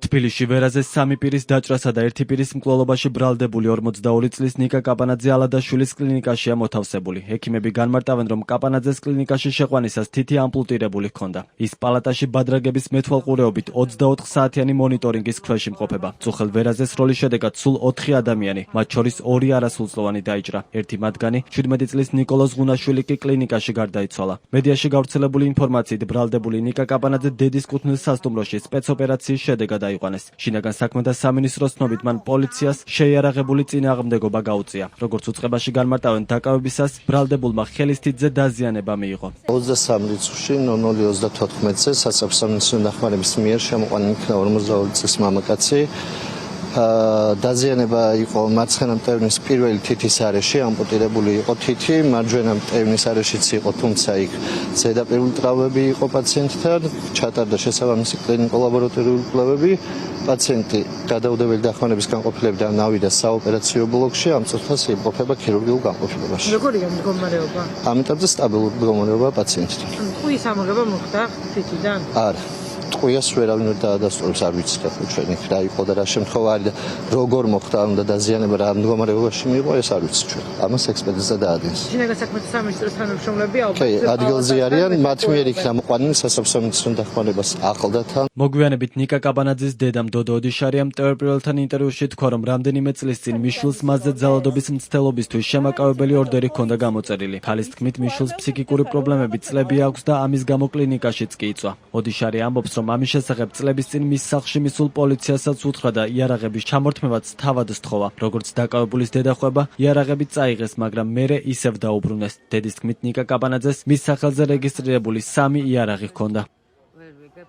თბილისში ვერაზე 3 პირის დაჭრასა და 1 პირის მკვლელობაში ბრალდებული 42 წლის ნიკა კაპანაძე ალადაშვილის კლინიკაშია მოთავსებული. ექიმები განმარტავენ, რომ კაპანაძეს კლინიკაში შეყვანისას თითი ამპუტირებული ჰქონდა. ის პალატაში ბადრაგების მეთვალყურეობით 24 საათიანი მონიტორინგის ქვეშ იმყოფება. წუხელ ვერაზეს როლის შედეგად სულ 4 ადამიანი, მათ შორის 2 არასრულწლოვანი დაიჭრა. ერთი მათგანი 17 წლის ნიკოლოზ ღუნაშვილი კი კლინიკაში გარდაიცვალა. მედიაში გავრცელებული ინფორმაციით ბრალდებული ნიკა კაპანაძე დედის კუთვნილ სასტუმროში სპეცოპერაციის შედეგად აიყვანეს. შინაგან საქმეთა სამინისტროს ცნობით მან პოლიციას შეიარაღებული წინააღმდეგობა გაუწია. როგორც უწყებაში განმარტავენ, დაკავებისას ბრალდებულმა ხელისტიძე დაზიანება მიიღო. 23 რიცხვში 0034-ზე სასამართლოს დახმარების მიერ შემოყვანილი იქნა 42 წლის მამაკაცი. დაზიანება იყო მარცხენა მტევნის პირველი თითის არეში, ამპუტირებული იყო თითი, მარჯვენა მტევნის არეშიც იყო, თუმცა იქ ზედაპირული ტრავმები იყო პაციენტთან, ჩატარდა შესაბამისი კლინიკურ-ლაბორატორიული კვლევები. პაციენტი გადაუდებელი დახმარების განყოფილებიდან ავიდა საოპერაციო ბლოკში, ამ წუთას იმყოფება ქირურგიულ განყოფილებაში. როგორია მდგომარეობა? ამ ეტაპზე სტაბილური მდგომარეობა პაციენტთან. ტყუის ამოღება მოხდა თითიდან? არა. ტყუიას ვერავინ ვერ დაადასტურებს, არ ვიცით ჩვენ იქ რა იყო და რა შემთხვევა არის და როგორ მოხდა და დაზიანება რა მდგომარეობაში მიიღო, ეს არ ვიცით ჩვენ. ამას ექსპერტიზა დაადგენს. შინაგან საქმეთა სამინისტროს თანამშრომლები ადგილზე არიან, მათ მიერ იქნა მოყვანილი სასამართლოს დახმარებას ახლდა თან. მოგვიანებით ნიკა კაპანაძის დედამ დოდო ოდიშარიამ მტევ-პირველთან ინტერვიუში თქვა, რომ რამდენიმე წლის წინ მიშულს მასზე ძალადობის მცდელობისთვის შემაკავებელი ორდერი ჰქონდა გამოწერილი. ქალის თქმით, მიშულს ფსიქიკური პრობლემები წლები აქვს და ამის გამო კლინიკაშიც კი იწვა. ოდიშარი ამბობს, რომ ამის შესახებ წლების წინ მის სახლში მისულ პოლიციასაც უთხრა და იარაღების ჩამორთმევაც თავად სთხოვა. როგორც დაკავებულის დედა ხვება, იარაღები წაიღეს, მაგრამ მერე ისევ დაუბრუნეს. დედის თქმით, ნიკა კაპანაძეს მის სახელზე რეგისტრირებული 3 იარაღი ჰქონდა.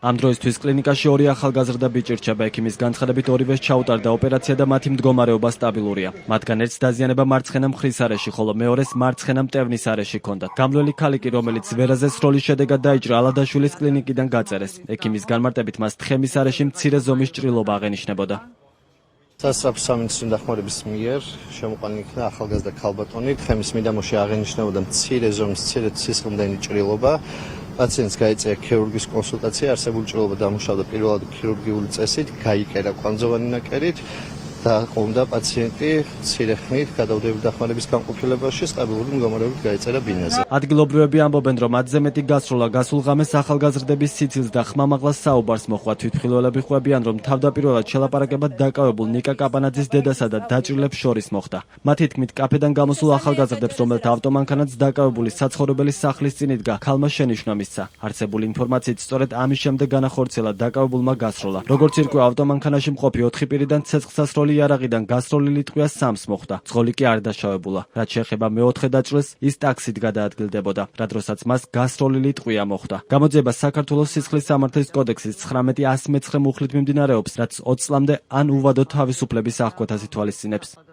ამ დროისთვის კლინიკაში 2 ახალგაზრდა ბიჭი რჩება. ექიმის განცხადებით ორივეს ჩაუტარდა ოპერაცია და მათი მდგომარეობა სტაბილურია. მათგან ერთს დაზიანება მარცხენა მხრის არეში, ხოლო მეორეს მარცხენა მტევნის არეში ჰქონდა. გამვლელი ქალი კი, რომელიც ვერაზეს როლის შედეგად დაიჭრა, ალადაშვილის კლინიკიდან გაწერეს. ექიმის განმარტებით მას თხემის არეში მცირე ზომის ჭრილობა აღენიშნებოდა. სასამართლოს სამინისტროს დახმარების მიერ შემოყვანილი იქნა ახალგაზრდა ქალბატონი, თხემის მიდამოში აღენიშნებოდა მცირე ზომის მცირე სისხლდენი ჭრილობა. პაციენტს გაეწია ქირურგის კონსულტაცია, არსებული ჭრილობა დამუშავდა პირველად ქირურგიული წესით, გაიკერა კვანძოვანი ნაკერით და ყომდა პაციენტი მცირე ხნით გადაუდებელი დახმარების განყოფილებაში, სტაბილური მდგომარეობით გაეწერა ბინაზე. ადგილობრივები ამბობენ, რომ 10-ზე მეტი გასროლა გასულ ღამეს ახალგაზრდების სიცილს და ხმამაღლა საუბარს მოჰყვა. თვითმხილველები ხვებიან, რომ თავდაპირველად შელაპარაკება დაკავებულ ნიკა კაპანაძის დედასა და დაჭრილებს შორის მოხდა. მათი თქმით, კაფედან გამოსულ ახალგაზრდებს, რომელთა ავტომანქანაც დაკავებული საცხოვრებელი სახლის წინ იდგა, ქალმა შენიშვნა მისცა. არსებული ინფორმაციით, სწორედ ამის შემდეგ განახორციელა დაკავებულმა გასროლა. როგორც ირკვევა, ავტომანქანაში მყოფი 4 პირიდან ცეცხლსასროლი იარაღიდან გასროლილი ტყვია 3-ს მოხდა. ცხოლი კი არ დაშავებულა. რაც შეეხება მეოთხე დაჭრილს, ის ტაქსით გადაადგილდებოდა, რა დროსაც მას გასროლილი ტყვია მოხდა. გამოძიება საქართველოს სისხლის სამართლის კოდექსის 19-109 მუხლით მიმდინარეობს, რაც 20 წლამდე ან უვადო თავისუფლების აღკვეთას ითვალისწინებს.